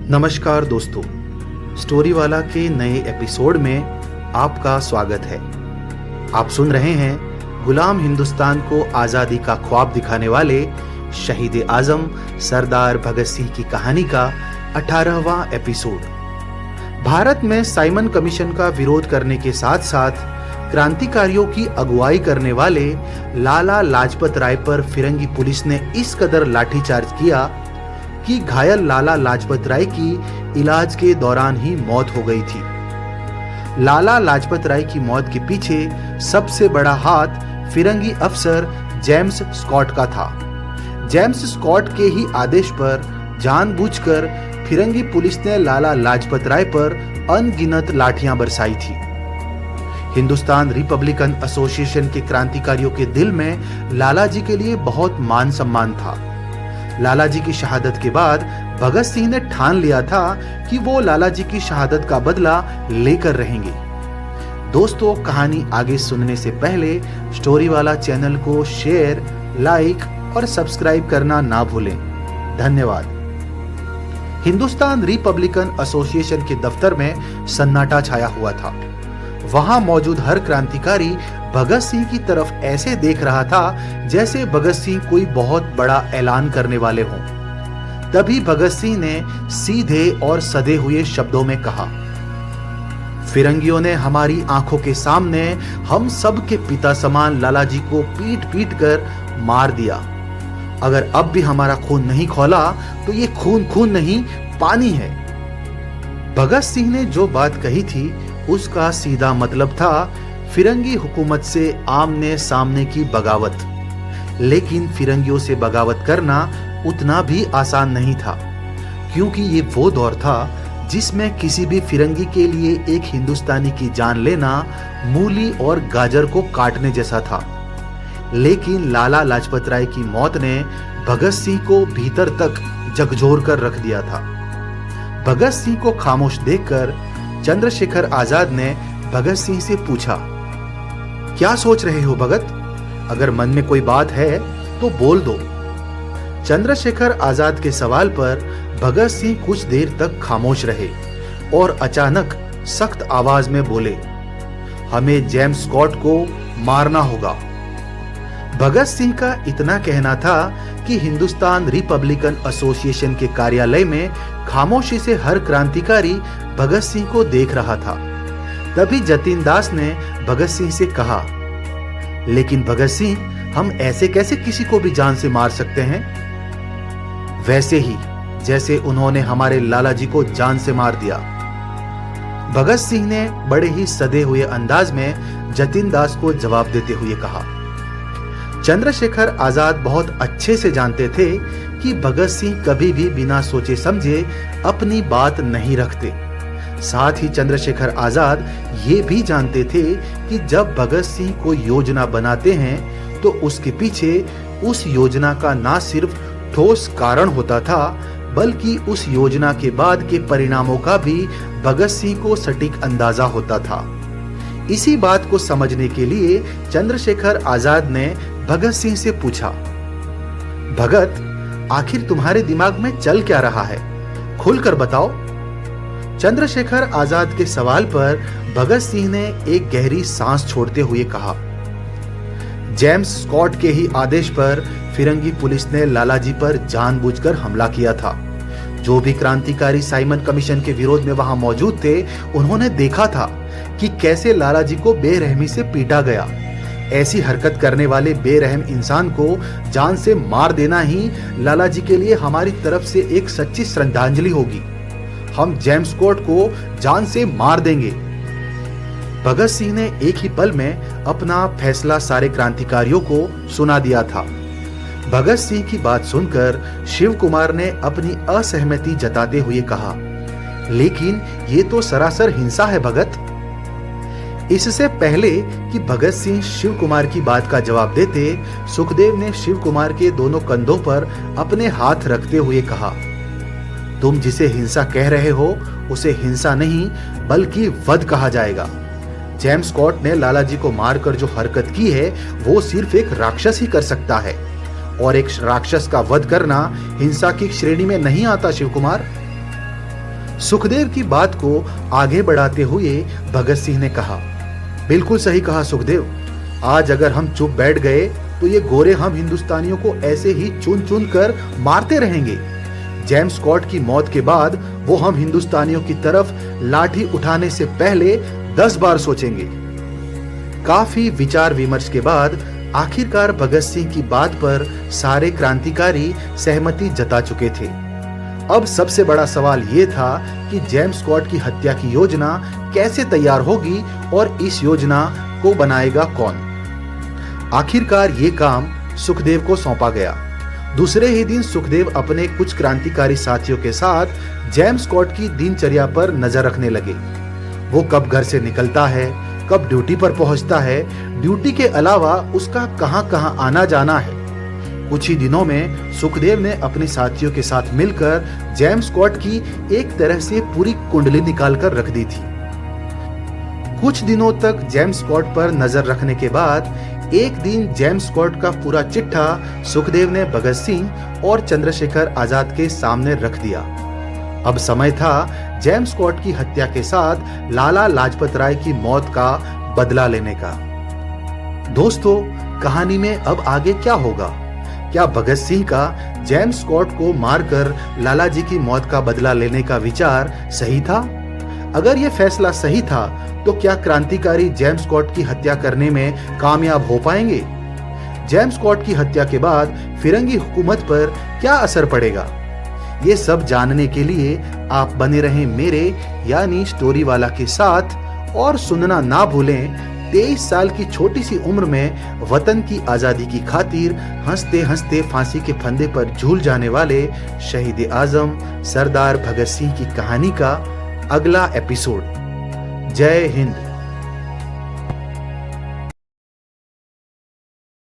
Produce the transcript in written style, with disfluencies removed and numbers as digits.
नमस्कार दोस्तों, स्टोरी वाला के नए एपिसोड में आपका स्वागत है। आप सुन रहे हैं गुलाम हिंदुस्तान को आज़ादी का ख्वाब दिखाने वाले शहीद आज़म सरदार भगत सिंह की कहानी का 18वां एपिसोड। भारत में साइमन कमीशन का विरोध करने के साथ साथ क्रांतिकारियों की अगुवाई करने वाले लाला लाजपत राय पर फिरंगी पुलिस ने इस कदर लाठीचार्ज किया कि घायल लाला लाजपत राय की इलाज के दौरान ही मौत हो गई थी। लाला लाजपत राय की मौत के पीछे सबसे बड़ा हाथ फिरंगी अफसर जेम्स स्कॉट का था। जेम्स स्कॉट के ही आदेश पर जानबूझकर फिरंगी पुलिस ने लाला लाजपत राय पर अनगिनत लाठियां बरसाई थी। हिंदुस्तान रिपब्लिकन एसोसिएशन के क्रांतिकारियों के दिल में लाला जी के लिए बहुत मान सम्मान था। लाला जी की शहादत के बाद भगत सिंह ने ठान लिया था कि वो लाला जी की शहादत का बदला लेकर रहेंगे। दोस्तों, कहानी आगे सुनने से पहले स्टोरी वाला चैनल को शेयर, लाइक और सब्सक्राइब करना ना भूलें। धन्यवाद। हिंदुस्तान रिपब्लिकन एसोसिएशन के दफ्तर में सन्नाटा छाया हुआ था। वहां मौजूद हर क्रांतिकारी भगत सिंह की तरफ ऐसे देख रहा था जैसे भगत सिंह कोई बहुत बड़ा ऐलान करने वाले हों। तभी भगत सिंह ने सीधे और सधे हुए शब्दों में कहा, फिरंगियों ने हमारी आंखों के सामने हम सब के पिता समान लाला जी को पीट पीट कर मार दिया। अगर अब भी हमारा खून नहीं खौला तो ये खून खून नहीं, पानी है। भगत सिंह ने जो बात कही थी उसका सीधा मतलब था फिरंगी हुकूमत से आमने सामने की बगावत। लेकिन फिरंगियों से बगावत करना उतना भी आसान नहीं था, क्योंकि ये वो दौर था जिसमें किसी भी फिरंगी के लिए एक हिंदुस्तानी की जान लेना मूली और गाजर को काटने जैसा था। लेकिन लाला लाजपत राय की मौत ने भगत सिंह को भीतर तक झकझोर कर रख दिया था। भगत सिंह को खामोश देखकर चंद्रशेखर आजाद ने भगत सिंह से पूछा, क्या सोच रहे हो भगत? अगर मन में कोई बात है तो बोल दो। चंद्रशेखर आजाद के सवाल पर भगत सिंह कुछ देर तक खामोश रहे और अचानक सख्त आवाज में बोले, हमें जेम्स स्कॉट को मारना होगा। भगत सिंह का इतना कहना था कि हिंदुस्तान रिपब्लिकन एसोसिएशन के कार्यालय में खामोशी से हर क्रांतिकारी भगत सिंह को देख रहा था। तभी जतिन दास ने भगत सिंह से कहा, लेकिन भगत सिंह, हम ऐसे कैसे किसी को भी जान से मार सकते हैं? वैसे ही जैसे उन्होंने हमारे लाला जी को जान से मार दिया। भगत सिंह ने बड़े ही सधे हुए अंदाज में जतिन दास को जवाब देते हुए कहा। चंद्रशेखर आजाद बहुत अच्छे से जानते थे कि भगत सिंह कभी भी बिना सोचे समझे अपनी बात नहीं रखते। साथ ही चंद्रशेखर आजाद ये भी जानते थे कि जब भगत सिंह कोई योजना बनाते हैं तो उसके पीछे उस योजना का ना सिर्फ ठोस कारण होता था, बल्कि उस योजना के बाद के परिणामों का भी भगत सिंह को सटीक अंदाजा होता था। इसी बात को समझने के लिए चंद्रशेखर आजाद ने भगत सिंह से पूछा, भगत, आखिर तुम्हारे दिमाग में चल क्या रहा है? खुलकर बताओ। चंद्रशेखर आजाद के सवाल पर भगत सिंह ने एक गहरी सांस छोड़ते हुए कहा, जेम्स स्कॉट के ही आदेश पर फिरंगी पुलिस ने लाला जी पर जानबूझकर हमला किया था। जो भी क्रांतिकारी साइमन कमीशन के विरोध में वहां मौजूद थे, उन्होंने देखा था कि कैसे लाला जी को बेरहमी से पीटा गया। ऐसी हरकत करने वाले बेरहम इंसान को जान से मार देना ही लाला जी के लिए हमारी तरफ से एक सच्ची श्रद्धांजलि होगी। हम जेम्स स्कॉट को जान से मार देंगे। भगत सिंह ने एक ही पल में अपना फैसला सारे क्रांतिकारियों को सुना दिया था। भगत सिंह की बात सुनकर शिव कुमार ने अपनी असहमति जताते हुए कहा, लेकिन ये तो सरासर हिंसा है भगत। इससे पहले कि भगत सिंह शिव कुमार की बात का जवाब देते, सुखदेव ने शिव कुमार के दोनों कंधों पर अपने हाथ रखते हुए कहा, तुम जिसे हिंसा कह रहे हो उसे हिंसा नहीं बल्कि वध कहा जाएगा। जेम्स स्कॉट ने लाला जी को मारकर जो हरकत की है वो सिर्फ एक राक्षस ही कर सकता है, और एक राक्षस का वध करना हिंसा की श्रेणी में नहीं आता शिव कुमार। सुखदेव की बात को आगे बढ़ाते हुए भगत सिंह ने कहा, बिल्कुल सही कहा सुखदेव। आज अगर हम चुप बैठ गए तो ये गोरे हम हिंदुस्तानियों को ऐसे ही चुन चुन कर मारते रहेंगे। जेम्स स्कॉट की मौत के बाद वो हम हिंदुस्तानियों की तरफ लाठी उठाने से पहले 10 बार सोचेंगे। काफी विचार विमर्श के बाद आखिरकार भगत सिंह की बात पर सारे क्रांतिकारी सहमति जता चुके थे। अब सबसे बड़ा सवाल ये था कि जेम्स स्कॉट की हत्या की योजना कैसे तैयार होगी और इस योजना को बनाएगा कौन। आखिरकार ये काम सुखदेव को सौंपा गया। दूसरे ही दिन सुखदेव अपने कुछ क्रांतिकारी साथियों के साथ जेम्स स्कॉट की दिनचर्या पर नजर रखने लगे। वो कब घर से निकलता है, कब ड्यूटी पर पहुंचता है, ड्यूटी के अलावा उसका कहां-कहां आना जाना है। कुछ ही दिनों में सुखदेव ने अपने साथियों के साथ मिलकर जेम्स स्कॉट की एक तरह से पूरी कुंडली निकालकर रख दी थी। कुछ दिनों तक जेम्स स्कॉट पर नजर रखने के बाद एक दिन जेम्स स्कॉट का पूरा चिट्ठा सुखदेव ने भगत सिंह और चंद्रशेखर आजाद के सामने रख दिया। अब समय था जेम्स स्कॉट की हत्या के साथ लाला लाजपत राय की मौत का बदला लेने का। दोस्तों, कहानी में अब आगे क्या होगा? क्या भगत सिंह का जेम्स स्कॉट को मारकर लाला जी की मौत का बदला लेने का विचार सही था? अगर यह फैसला सही था तो क्या क्रांतिकारी जेम्स स्कॉट की हत्या करने में कामयाब हो पाएंगे? जेम्स स्कॉट की हत्या के बाद फिरंगी हुकूमत पर क्या असर पड़ेगा? ये सब जानने के लिए आप बने रहें मेरे यानी स्टोरी वाला के साथ और सुनना ना भूलें 23 साल की छोटी सी उम्र में वतन की आजादी की खातिर हंसते हंसते फांसी के फंदे पर झूल जाने वाले शहीद आजम सरदार भगत सिंह की कहानी का अगला एपिसोड। जय हिंद।